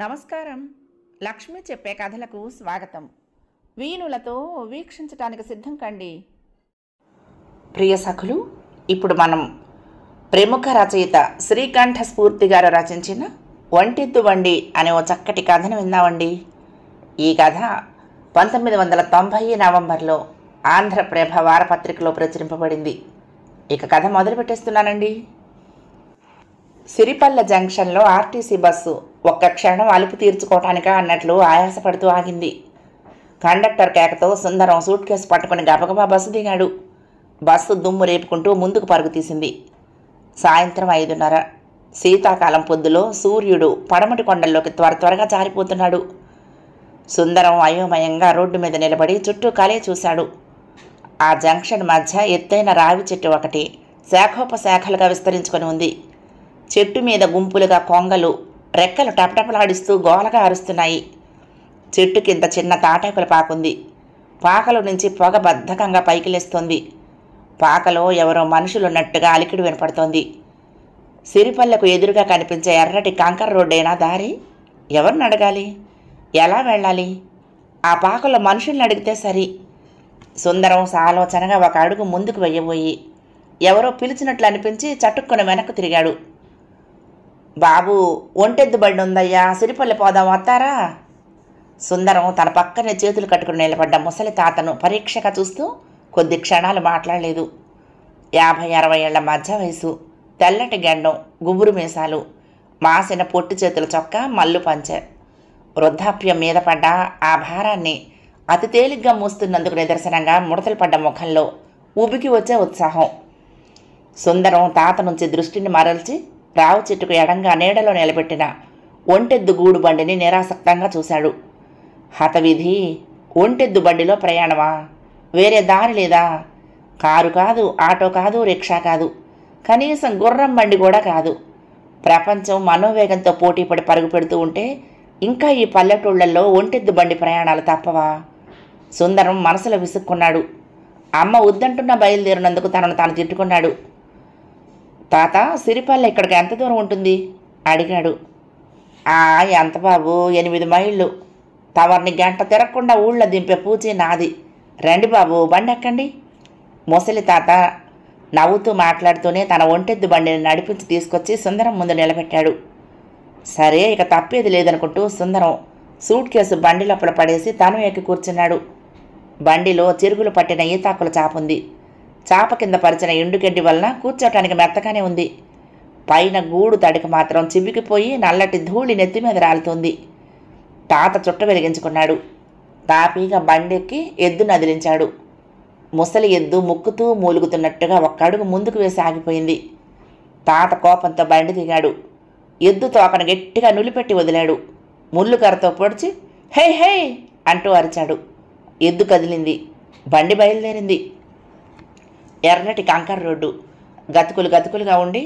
నమస్కారం. లక్ష్మి చెప్పే కథలకు స్వాగతం. వీణులతో వీక్షించటానికి సిద్ధం కండి. ప్రియ సఖులు, ఇప్పుడు మనం ప్రముఖ రచయిత శ్రీకంఠ స్ఫూర్తి గారు రచించిన ఒంటెద్దు బండి అనే ఓ చక్కటి కథను విందామండి. ఈ కథ 1990 నవంబర్లో ఆంధ్రప్రభ వారపత్రికలో ప్రచురింపబడింది. ఇక కథ మొదలు పెట్టేస్తున్నానండి. సిరిపల్లె జంక్షన్లో ఆర్టీసీ బస్సు ఒక్క క్షణం అలుపు తీర్చుకోవటానికా అన్నట్లు ఆయాసపడుతూ ఆగింది. కండక్టర్ కేకతో సుందరం సూట్ కేసు పట్టుకుని గబగబా బస్సు దిగాడు. బస్సు దుమ్ము రేపుకుంటూ ముందుకు పరుగు తీసింది. సాయంత్రం 5:30. శీతాకాలం పొద్దులో సూర్యుడు పడమటి కొండల్లోకి త్వరగా జారిపోతున్నాడు. సుందరం అయోమయంగా రోడ్డు మీద నిలబడి చుట్టూ కలే చూశాడు. ఆ జంక్షన్ మధ్య ఎత్తైన రావి చెట్టు ఒకటి శాఖోపశాఖలుగా విస్తరించుకొని ఉంది. చెట్టు మీద గుంపులుగా కొంగలు రెక్కలు టపటపలాడిస్తూ గోలగా అరుస్తున్నాయి. చెట్టు కింద చిన్న తాటాకుల పాకుంది. పాకలో నుంచి పొగ బద్ధకంగా పైకి లేస్తోంది. పాకలో ఎవరో మనుషులున్నట్టుగా అలికిడి వినపడుతోంది. సిరిపల్లెకు ఎదురుగా కనిపించే ఎర్రటి కంకర రోడ్డేనా దారి? ఎవరిని అడగాలి? ఎలా వెళ్ళాలి? ఆ పాకలో మనుషుల్ని అడిగితే సరి. సుందరం సాలోచనగా ఒక అడుగు ముందుకు వెయ్యబోయి ఎవరో పిలిచినట్లు అనిపించి చటుక్కున వెనక్కు తిరిగాడు. బాబు, ఒంటెద్దు బండి ఉందయ్యా, సిరిపల్లె పోదాం, వస్తారా? సుందరం తన పక్కనే చేతులు కట్టుకుని నిలబడ్డ ముసలి తాతను పరీక్షగా చూస్తూ కొద్ది క్షణాలు మాట్లాడలేదు. 50-60 ఏళ్ల మధ్య వయసు, తెల్లటి గెండం, గుబురు మీసాలు, మాసిన పొట్టి చేతుల చొక్కా, మల్లు పంచె. వృద్ధాప్యం మీద పడ్డ ఆ భారాన్ని అతి తేలిగ్గా మూస్తున్నందుకు నిదర్శనంగా ముడతలు పడ్డ ముఖంలో ఉబికి వచ్చే ఉత్సాహం. సుందరం తాత నుంచి దృష్టిని మరల్చి రావు చెట్టుకు ఎడంగా నీడలో నిలబెట్టిన ఒంటెద్దు గూడు బండిని నిరాసక్తంగా చూశాడు. హతవిధి! ఒంటెద్దు బండిలో ప్రయాణమా? వేరే దారి లేదా? కారు కాదు, ఆటో కాదు, రిక్షా కాదు, కనీసం గుర్రం బండి కూడా కాదు. ప్రపంచం మనోవేగంతో పోటీపడి పరుగు పెడుతూ ఉంటే ఇంకా ఈ పల్లెటూళ్లలో ఒంటెద్దు బండి ప్రయాణాలు తప్పవా? సుందరం మనసులో విసుక్కున్నాడు. అమ్మ వద్దంటున్నా బయలుదేరినందుకు తనను తాను తిట్టుకున్నాడు. తాత, సిరిపల్లె ఇక్కడికి ఎంత దూరం ఉంటుంది? అడిగాడు. ఎంత బాబు, 8 మైళ్ళు. తమరిని గంట తిరగకుండా ఊళ్ళో దింపే పూచి నాది. రండి బాబు, బండి ఎక్కండి. ముసలి తాత నవ్వుతూ మాట్లాడుతూనే తన ఒంటెద్దు బండిని నడిపించి తీసుకొచ్చి సుందరం ముందు నిలబెట్టాడు. సరే, ఇక తప్పేది లేదనుకుంటూ సుందరం సూట్ కేసు బండి లోపల పడేసి తను ఎక్కి కూర్చున్నాడు. బండిలో చిరుగులు పట్టిన ఈతాకుల చాపుంది. చాప కింద పరిచిన ఎండుగడ్డి వలన కూర్చోటానికి మెత్తగానే ఉంది. పైన గూడు తడిక మాత్రం చిబికిపోయి నల్లటి ధూళి నెత్తి మీద రాలుతోంది. తాత చుట్ట వెలిగించుకున్నాడు. తాపీగా బండెక్కి ఎద్దును అదిలించాడు. ముసలి ఎద్దు ముక్కుతూ మూలుగుతున్నట్టుగా ఒక్కడుగు ముందుకు వేసి ఆగిపోయింది. తాత కోపంతో బండి దిగాడు. ఎద్దు తోకను గట్టిగా నులిపెట్టి వదిలాడు. ముళ్ళు కర్రతో పొడిచి హై హై అంటూ అరిచాడు. ఎద్దు కదిలింది. బండి బయలుదేరింది. ఎర్రటి కంకర రోడ్డు గతుకులుగా ఉండి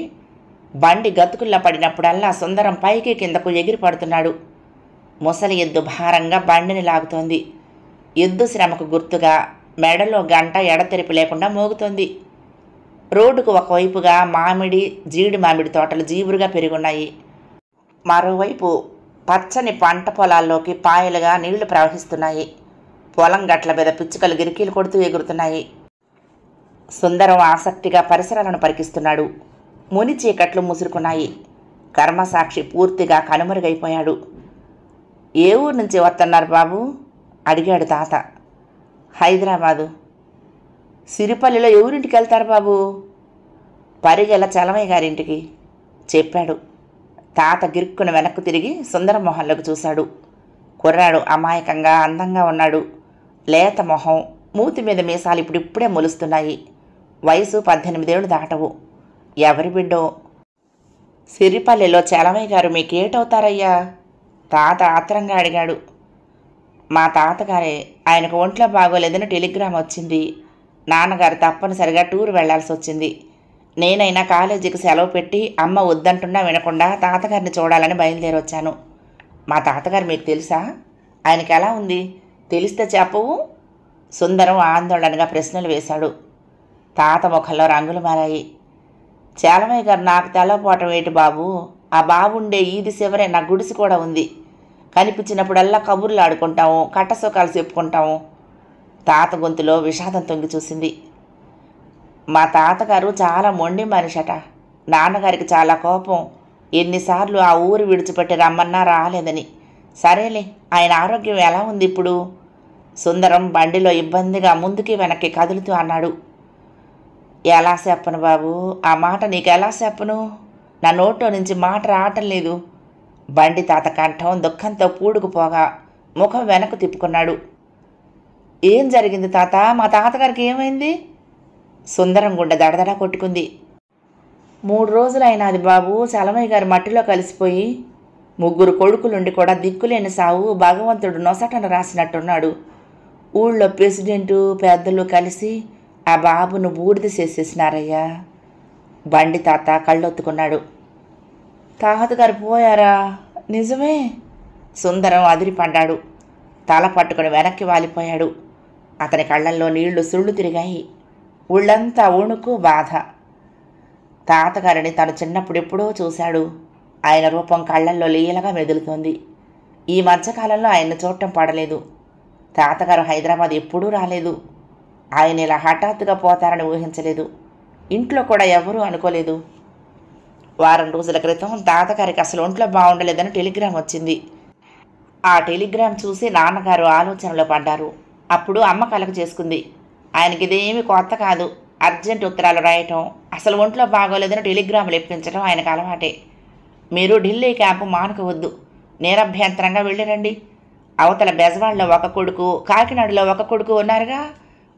బండి గతుకుల్లో పడినప్పుడల్లా సుందరం పైకి కిందకు ఎగిరి పడుతున్నాడు. ముసలి ఎద్దు భారంగా బండిని లాగుతోంది. ఎద్దు శ్రమకు గుర్తుగా మెడలో గంట ఎడతెరిపి లేకుండా మోగుతోంది. రోడ్డుకు ఒకవైపుగా మామిడి, జీడి మామిడి తోటలు జీవురుగా పెరుగున్నాయి. మరోవైపు పచ్చని పంట పొలాల్లోకి పాయలుగా నీళ్లు ప్రవహిస్తున్నాయి. పొలం గట్ల మీద పిచ్చుకలు గిరికీలు కొడుతూ ఎగురుతున్నాయి. సుందరం ఆసక్తిగా పరిసరాలను పరికిస్తున్నాడు. ముని చీకట్లు ముసురుకున్నాయి. కర్మసాక్షి పూర్తిగా కనుమరుగైపోయాడు. ఏ ఊరు నుంచి వస్తున్నారు బాబు? అడిగాడు తాత. హైదరాబాదు. సిరిపల్లిలో ఎవరింటికి వెళ్తారు బాబు? పరిగెల చలమయ్య గారింటికి చెప్పాడు. తాత గిరుక్కున వెనక్కు తిరిగి సుందరం మొహంలోకి చూశాడు. కుర్రాడు అమాయకంగా అందంగా ఉన్నాడు. లేత మొహం, మూతి మీద మీసాలు ఇప్పుడిప్పుడే మొలుస్తున్నాయి. వయసు 18 ఏళ్ళు దాటవు. ఎవరి బిడ్డో? సిరిపల్లెలో చలమయ్య గారు మీకేటవుతారయ్యా? తాత ఆత్రంగా అడిగాడు. మా తాతగారే. ఆయనకు ఒంట్లో బాగోలేదని టెలిగ్రామ్ వచ్చింది. నాన్నగారు తప్పనిసరిగా టూర్ వెళ్లాల్సి వచ్చింది. నేనైనా కాలేజీకి సెలవు పెట్టి అమ్మ వద్దంటున్నా వినకుండా తాతగారిని చూడాలని బయలుదేరొచ్చాను. మా తాతగారు మీకు తెలుసా? ఆయనకి ఎలా ఉంది? తెలిస్తే చెప్పవు? సుందరం ఆందోళనగా ప్రశ్నలు వేశాడు. తాత ముఖంలో రంగులు మారాయి. చాలమయ్య గారు నాకు తెల్లపోవటం ఏంటి బాబు? ఆ బాబుండే ఈది చివరే నా గుడిసె కూడా ఉంది. కనిపించినప్పుడల్లా కబుర్లు ఆడుకుంటాము, కట్టసుఖాలు చెప్పుకుంటాము. తాత గొంతులో విషాదం తొంగి చూసింది. మా తాతగారు చాలా మొండి మనిషట. నాన్నగారికి చాలా కోపం. ఎన్నిసార్లు ఆ ఊరు విడిచిపెట్టి రమ్మన్నా రాలేదని. సరేలే, ఆయన ఆరోగ్యం ఎలా ఉంది ఇప్పుడు? సుందరం బండిలో ఇబ్బందిగా ముందుకి వెనక్కి కదులుతూ అన్నాడు. ఎలా చెప్పను బాబు, ఆ మాట నీకెలా చెప్పను? నా నోట్లో నుంచి మాట రావటం లేదు. బండి తాత కంఠం దుఃఖంతో పూడుకుపోగా ముఖం వెనక్కు తిప్పుకున్నాడు. ఏం జరిగింది తాత? మా తాతగారికి ఏమైంది? సుందరం గుండె దడదడా కొట్టుకుంది. 3 రోజులైనది బాబు చలమయ్య గారు మట్టిలో కలిసిపోయి. 3 కొడుకులుండి కూడా దిక్కులేని సావు భగవంతుడు నొసటన రాసినట్టున్నాడు. ఊళ్ళో ప్రెసిడెంటు పెద్దలు కలిసి ఆ బాబును బూడిద చేసేసినారయ్యా. బండి తాత కళ్ళొత్తుకున్నాడు. తాతగారు పోయారా? నిజమే? సుందరం అదిరిపడ్డాడు. తల పట్టుకుని వెనక్కి వాలిపోయాడు. అతని కళ్ళల్లో నీళ్లు సుళ్ళు తిరిగాయి. ఊళ్ళంతా వణుకు, బాధ. తాతగారిని తను చిన్నప్పుడెప్పుడో చూశాడు. ఆయన రూపం కళ్ళల్లో లీలగా మెదులుతోంది. ఈ మధ్యకాలంలో ఆయన్ని చూడటం పడలేదు. తాతగారు హైదరాబాద్ ఎప్పుడూ రాలేదు. ఆయన ఇలా హఠాత్తుగా పోతారని ఊహించలేదు. ఇంట్లో కూడా ఎవరూ అనుకోలేదు. వారం రోజుల క్రితం తాతగారికి అసలు ఒంట్లో బాగుండలేదని టెలిగ్రామ్ వచ్చింది. ఆ టెలిగ్రామ్ చూసి నాన్నగారు ఆలోచనలో పడ్డారు. అప్పుడు అమ్మ కలగ చేసుకుంది. ఆయనకి ఇదేమీ కొత్త కాదు. అర్జెంట్ ఉత్తరాలు రాయటం, అసలు ఒంట్లో బాగోలేదని టెలిగ్రాములు ఇప్పించడం ఆయనకు అలవాటే. మీరు ఢిల్లీ క్యాంపు మానుకోవద్దు, నిరభ్యంతరంగా వెళ్ళిరండి. అవతల బెజవాడలో ఒక కొడుకు, కాకినాడలో ఒక కొడుకు ఉన్నారుగా,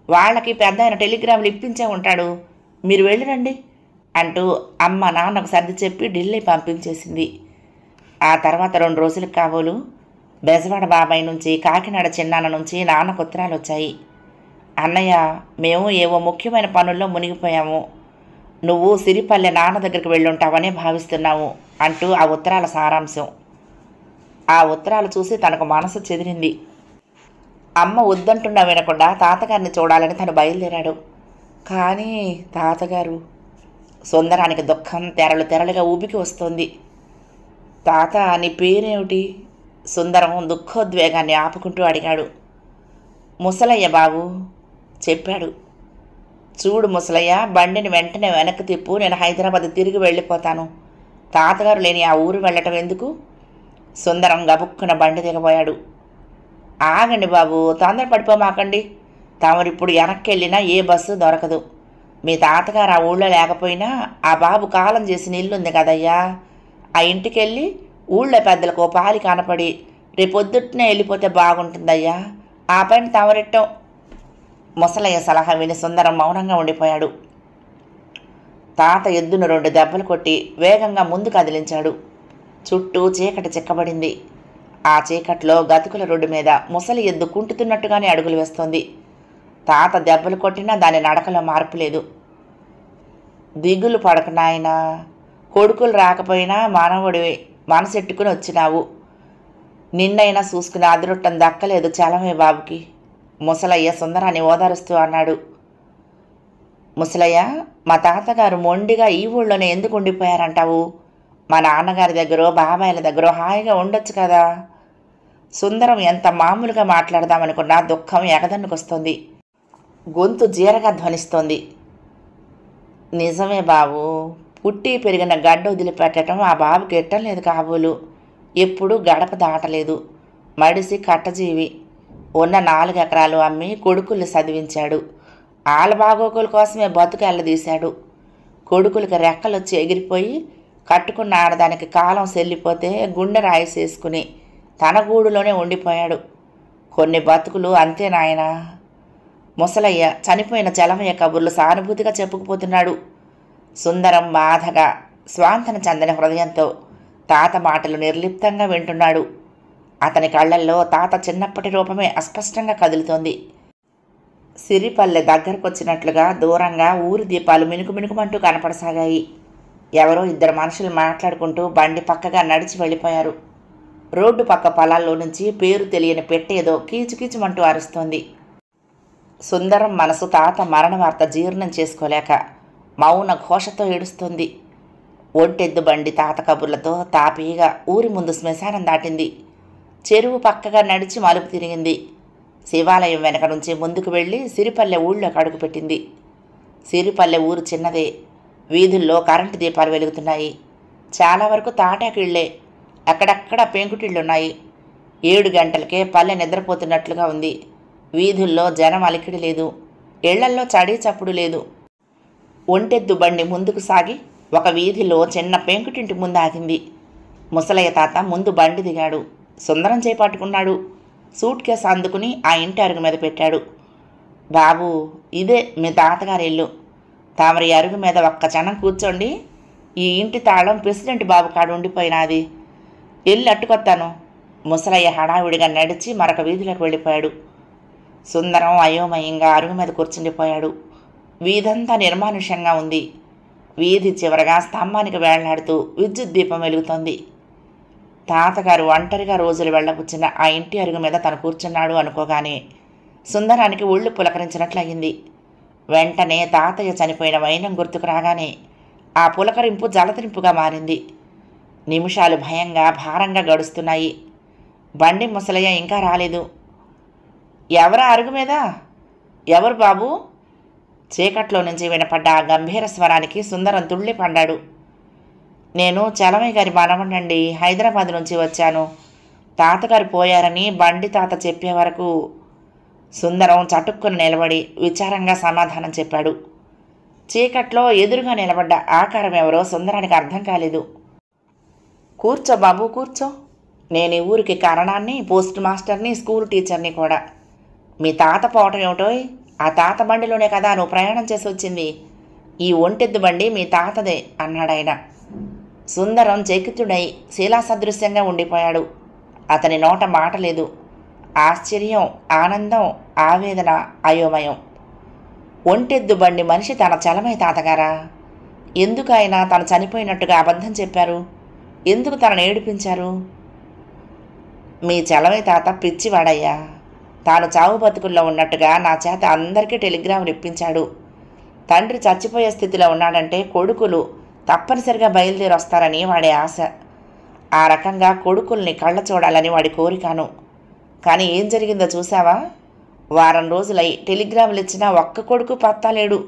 వాళ్ళకి పెద్ద ఆయన టెలిగ్రాములు ఇప్పించే ఉంటాడు. మీరు వెళ్ళిరండి అంటూ అమ్మ నాన్నకు సర్ది చెప్పి ఢిల్లీ పంపించేసింది. ఆ తర్వాత 2 రోజులకు కాబోలు బెజవాడ బాబాయ్ నుంచి, కాకినాడ చిన్నాన్న నుంచి నాన్నకు ఉత్తరాలు వచ్చాయి. అన్నయ్య, మేము ఏవో ముఖ్యమైన పనుల్లో మునిగిపోయాము. నువ్వు సిరిపల్లె నాన్న దగ్గరికి వెళ్ళుంటావనే భావిస్తున్నాము అంటూ ఆ ఉత్తరాల సారాంశం. ఆ ఉత్తరాలు చూసి తనకు మనసు చెదిరింది. అమ్మ వద్దంటున్నా వినకుండా తాతగారిని చూడాలని తను బయలుదేరాడు. కానీ తాతగారు... సుందరానికి దుఃఖం తెరలు తెరలుగా ఊబికి వస్తోంది. తాత, నీ పేరేమిటి? సుందరం దుఃఖోద్వేగాన్ని ఆపుకుంటూ అడిగాడు. ముసలయ్య బాబు చెప్పాడు. చూడు ముసలయ్య, బండిని వెంటనే వెనక్కి తిప్పు, నేను హైదరాబాద్ తిరిగి వెళ్ళిపోతాను. తాతగారు లేని ఆ ఊరు వెళ్ళటం ఎందుకు? సుందరం గబుక్కున బండి దిగబోయాడు. ఆగండి బాబు, తొందరపడిపోమాకండి. తమరిప్పుడు వెనక్కి వెళ్ళినా ఏ బస్సు దొరకదు. మీ తాతగారు ఆ ఊళ్ళో లేకపోయినా ఆ బాబు కాలం చేసిన ఇల్లుంది కదయ్యా, ఆ ఇంటికి వెళ్ళి ఊళ్ళో పెద్దలకు పాలి కనపడి రేపొద్దుటనే వెళ్ళిపోతే బాగుంటుందయ్యా. ఆ పైన తమరిట్టం. ముసలయ్య సలహా విని సుందరం మౌనంగా ఉండిపోయాడు. తాత ఎద్దును 2 దెబ్బలు కొట్టి వేగంగా ముందు కదిలించాడు. చుట్టూ చీకటి చిక్కబడింది. ఆ చీకట్లో గతుకుల రోడ్డు మీద ముసలి ఎద్దు కుంటుతున్నట్టుగానే అడుగులు వేస్తోంది. తాత దెబ్బలు కొట్టినా దాని నడకలో మార్పు లేదు. దిగులు పడకు నాయనా, కొడుకులు రాకపోయినా మానవుడివి, మనసెట్టుకుని వచ్చినావు. నిన్నైనా చూసుకుని అదృట్టం దక్కలేదు చలమే బాబుకి. ముసలయ్య సుందరాన్ని ఓదారుస్తూ అన్నాడు. ముసలయ్య, మా తాతగారు మొండిగా ఈ ఊళ్ళోనే ఎందుకు ఉండిపోయారంటావు? మా నాన్నగారి దగ్గర, బాబాయిల దగ్గర హాయిగా ఉండొచ్చు కదా. సుందరం ఎంత మామూలుగా మాట్లాడదామనుకున్నా దుఃఖం ఎగదన్నుకొస్తోంది. గొంతు జీరగా ధ్వనిస్తోంది. నిజమే బాబు, పుట్టి పెరిగిన గడ్డ వదిలిపెట్టడం ఆ బాబుకి ఎట్టం లేదు కాబోలు. ఎప్పుడూ గడప దాటలేదు. మడిసి కట్టజీవి. ఉన్న 4 ఎకరాలు అమ్మి కొడుకుల్ని చదివించాడు. ఆళ్ళ బాగోగుల కోసమే బతుకు ఎల్లదీశాడు. కొడుకులకి రెక్కలొచ్చి ఎగిరిపోయి కట్టుకున్న ఆడదానికి కాలం సెల్లిపోతే గుండె రాయిసేసుకుని తన గూడులోనే ఉండిపోయాడు. కొన్ని బతుకులు అంతే నాయనా. ముసలయ్య చనిపోయిన చలమయ్య కబుర్లు సానుభూతిగా చెప్పుకుపోతున్నాడు. సుందరం బాధగా, స్వాంతన చెందని హృదయంతో తాత మాటలు నిర్లిప్తంగా వింటున్నాడు. అతని కళ్ళల్లో తాత చిన్నప్పటి రూపమే అస్పష్టంగా కదులుతోంది. సిరిపల్లె దగ్గరకొచ్చినట్లుగా దూరంగా ఊరి దీపాలు మినుకు మినుకుమంటూ కనపడసాగాయి. ఎవరో 2 మనుషులు మాట్లాడుకుంటూ బండి పక్కగా నడిచి వెళ్ళిపోయారు. రోడ్డు పక్క పొలాల్లో నుంచి పేరు తెలియని పెట్టేదో కీచుకీచుమంటూ అరుస్తోంది. సుందరం మనసు తాత మరణ వార్త జీర్ణం చేసుకోలేక మౌన ఘోషతో ఏడుస్తుంది. ఒంటెద్దు బండి తాత కబుర్లతో తాపీగా ఊరి ముందు శ్మశానం దాటింది. చెరువు పక్కగా నడిచి మలుపు తిరిగింది. శివాలయం వెనక నుంచి ముందుకు వెళ్ళి సిరిపల్లె ఊళ్ళోకి అడుగుపెట్టింది. సిరిపల్లె ఊరు చిన్నదే. వీధుల్లో కరెంటు దీపాలు వెలుగుతున్నాయి. చాలా వరకు తాటాకిళ్లే. అక్కడక్కడ పెంకుటిళ్లున్నాయి. 7 గంటలకే పల్లె నిద్రపోతున్నట్లుగా ఉంది. వీధుల్లో జనం అలికిడి లేదు. ఇళ్లల్లో చడీ చప్పుడు లేదు. ఒంటెద్దు బండి ముందుకు సాగి ఒక వీధిలో చిన్న పెంకుటింటి ముందు ఆగింది. ముసలయ్య తాత ముందు బండి దిగాడు. సుందరం చేపట్టుకున్నాడు. సూట్ కేసు అందుకుని ఆ ఇంటి అరుగు మీద పెట్టాడు. బాబు, ఇదే మీ తాతగారి ఇల్లు. తామరి అరుగు మీద ఒక్క క్షణం కూర్చోండి. ఈ ఇంటి తాళం ప్రెసిడెంట్ బాబు కాడు ఉండిపోయినాది. ఇల్లు అట్టుకొత్తాను. ముసలయ్య హడావిడిగా నడిచి మరొక వీధిలోకి వెళ్ళిపోయాడు. సుందరం అయోమయంగా అరుగు మీద కూర్చుండిపోయాడు. వీధంతా నిర్మానుష్యంగా ఉంది. వీధి చివరగా స్తంభానికి వేళ్లాడుతూ విద్యుత్ దీపం వెలుగుతోంది. తాతగారు ఒంటరిగా రోజులు వెళ్ళబుచ్చిన ఆ ఇంటి అరుగు మీద తను కూర్చున్నాడు అనుకోగానే సుందరానికి ఒళ్ళు పులకరించినట్లయింది. వెంటనే తాతయ్య చనిపోయిన వైనం గుర్తుకు రాగానే ఆ పులకరింపు జలతరింపుగా మారింది. నిమిషాలు భయంగా భారంగా గడుస్తున్నాయి. బండి ముసలయ్య ఇంకా రాలేదు. ఎవరా అరుగు మీద? ఎవరు బాబు? చీకట్లో నుంచి వినపడ్డ ఆ గంభీర స్వరానికి సుందరం తుళ్ళి పడ్డాడు. నేను చలమయ్య గారి మనవణ్ణండి. హైదరాబాద్ నుంచి వచ్చాను. తాతగారు పోయారని బండి తాత చెప్పే వరకు. సుందరం చటుక్కున నిలబడి విచారంగా సమాధానం చెప్పాడు. చీకట్లో ఎదురుగా నిలబడ్డ ఆకారం ఎవరో సుందరానికి అర్థం కాలేదు. కూర్చో బాబు, కూర్చో. నేను ఈ ఊరికి కారణాన్ని, పోస్ట్ మాస్టర్ని, స్కూల్ టీచర్ని కూడా. మీ తాత పోవటం ఏమిటోయ్? ఆ తాత బండిలోనే కదా నువ్వు ప్రయాణం చేసి వచ్చింది. ఈ ఒంటెద్దు బండి మీ తాతదే అన్నాడాయన. సుందరం చకితుడై శిలాసదృశ్యంగా ఉండిపోయాడు. అతని నోట మాట లేదు. ఆశ్చర్యం, ఆనందం, ఆవేదన, అయోమయం. ఒంటెద్దు బండి మనిషి తన చలమయ్య తాతగారా? ఎందుకు ఆయన తను చనిపోయినట్టుగా అబద్ధం చెప్పారు? ఎందుకు తనను ఏడిపించారు? మీ చలమయ్య తాత పిచ్చివాడయ్యా. తాను చావు బతుకుల్లో ఉన్నట్టుగా నా చేత అందరికీ టెలిగ్రాములు ఇప్పించాడు. తండ్రి చచ్చిపోయే స్థితిలో ఉన్నాడంటే కొడుకులు తప్పనిసరిగా బయలుదేరి వస్తారని వాడి ఆశ. ఆ రకంగా కొడుకుల్ని కళ్ళ చూడాలని వాడి కోరికను. కానీ ఏం జరిగిందో చూసావా? వారం రోజులై టెలిగ్రాములు ఇచ్చినా ఒక్క కొడుకు పత్తాలేడు.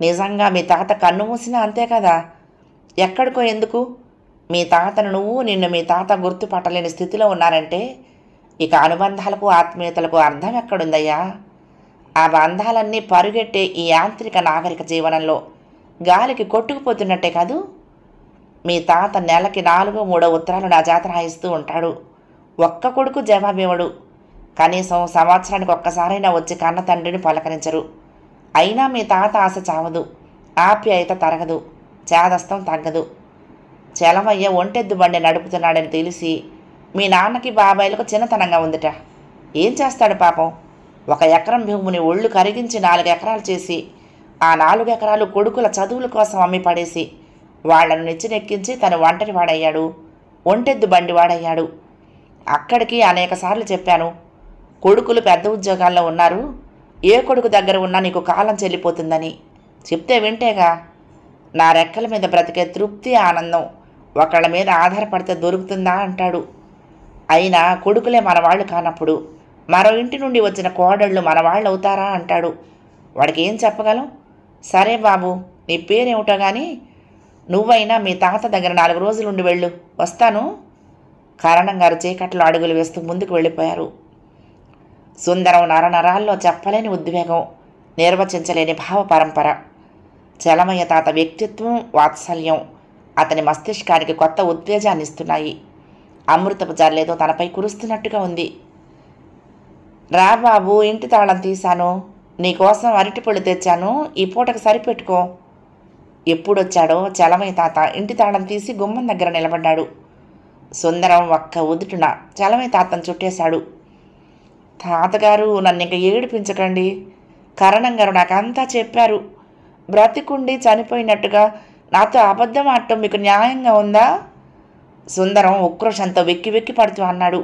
నిజంగా మీ తాత కన్ను మూసినా అంతే కదా. ఎక్కడికో ఎందుకు? మీ తాతను నువ్వు, నిన్ను మీ తాత గుర్తుపట్టలేని స్థితిలో ఉన్నారంటే ఇక అనుబంధాలకు, ఆత్మీయతలకు అర్థం ఎక్కడుందయ్యా? ఆ బంధాలన్నీ పరుగెట్టే ఈ యాంత్రిక నాగరిక జీవనంలో గాలికి కొట్టుకుపోతున్నట్టే కాదు. మీ తాత నెలకి 4-3 ఉత్తరాలు నా జాతర రాయిస్తూ ఉంటాడు. ఒక్క కొడుకు జవాబివ్వడు. కనీసం సంవత్సరానికి ఒక్కసారైనా వచ్చి కన్న తండ్రిని పలకరించరు. అయినా మీ తాత ఆశ చావదు, ఆప్యాయత తరగదు, చేదస్తం తగ్గదు. చలమయ్య ఒంటెద్దు బండి నడుపుతున్నాడని తెలిసి మీ నాన్నకి బాబాయిలకు చిన్నతనంగా ఉందిట. ఏం చేస్తాడు పాపం? 1 ఎకరం భూమిని ఒళ్ళు కరిగించి 4 ఎకరాలు చేసి ఆ 4 ఎకరాలు కొడుకుల చదువుల కోసం అమ్మి పడేసి వాళ్లను నెచ్చినెక్కించి తను ఒంటరి వాడయ్యాడు, ఒంటెద్దు బండి వాడయ్యాడు. అక్కడికి అనేక సార్లు చెప్పాను, కొడుకులు పెద్ద ఉద్యోగాల్లో ఉన్నారు, ఏ కొడుకు దగ్గర ఉన్నా నీకు కాలం చెల్లిపోతుందని. చెప్తే వింటేగా. నా రెక్కల మీద బ్రతికే తృప్తి, ఆనందం ఒకళ్ళ మీద ఆధారపడితే దొరుకుతుందా అంటాడు. అయినా కొడుకులే మనవాళ్ళు కానప్పుడు మరో ఇంటి నుండి వచ్చిన కోడళ్ళు మనవాళ్ళు అవుతారా అంటాడు. వాడికి ఏం చెప్పగలం? సరే బాబు, నీ పేరేమిటో కానీ నువ్వైనా మీ తాత దగ్గర 4 రోజులుండి వెళ్ళు. వస్తాను. కారణం గారు చీకట్లో అడుగులు వేస్తూ ముందుకు వెళ్ళిపోయారు. సుందరం నరనరాల్లో చెప్పలేని ఉద్వేగం, నిర్వచించలేని భావ పరంపర. చలమయ్య తాత వ్యక్తిత్వం, వాత్సల్యం అతని మస్తిష్కానికి కొత్త ఉత్తేజాన్ని ఇస్తున్నాయి. అమృతపు జల్లేదో తనపై కురుస్తున్నట్టుగా ఉంది. రా బాబు, ఇంటి తాళం తీశాను. నీకోసం అరటిపళ్ళు తెచ్చాను, ఈ పూటకు సరిపెట్టుకో. ఎప్పుడొచ్చాడో చలమయ్య తాత ఇంటి తాళం తీసి గుమ్మం దగ్గర నిలబడ్డాడు. సుందరం ఒక్క ఉదుటున చలమయ్య తాతను చుట్టేశాడు. తాతగారు, నన్ను ఇంక ఏడిపించకండి. కరణం గారు నాకంతా చెప్పారు. బ్రతికుండి చనిపోయినట్టుగా నాతో అబద్ధం ఆడటం మీకు న్యాయంగా ఉందా? సుందరం ఉక్రోషంతో వెక్కి వెక్కి పడుతూ అన్నాడు.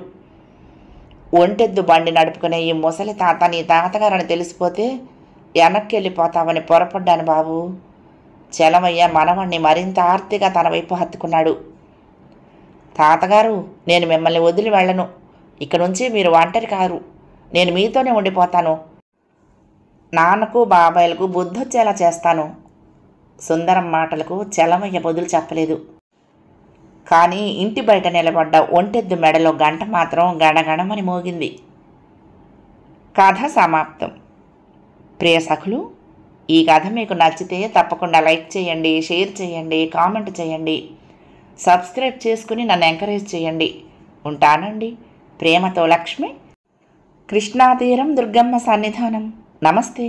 ఒంటెద్దు బండి నడుపుకునే ఈ ముసలి తాత నీ తాతగారని తెలిసిపోతే వెనక్కి వెళ్ళిపోతావని పొరపడ్డాను బాబు. చలమయ్య మనవణ్ణి మరింత ఆర్తిగా తన వైపు హత్తుకున్నాడు. తాతగారు, నేను మిమ్మల్ని వదిలి వెళ్ళను. ఇక నుంచి మీరు ఒంటరి కారు. నేను మీతోనే ఉండిపోతాను. నాన్నకు బాబాయిలకు బుద్ధొచ్చేలా చేస్తాను. సుందరం మాటలకు చలమయ్య బదులు చెప్పలేదు. కానీ ఇంటి బయట నిలబడ్డ ఒంటెద్దు మెడలో గంట మాత్రం గణగణమని మోగింది. కథ సమాప్తం. ప్రియ సఖులు, ఈ కథ మీకు నచ్చితే తప్పకుండా లైక్ చేయండి, షేర్ చేయండి, కామెంట్ చేయండి, సబ్స్క్రైబ్ చేసుకుని నన్ను ఎంకరేజ్ చేయండి. ఉంటానండి. ప్రేమతో లక్ష్మి. కృష్ణాతీరం దుర్గమ్మ సన్నిధానం. నమస్తే.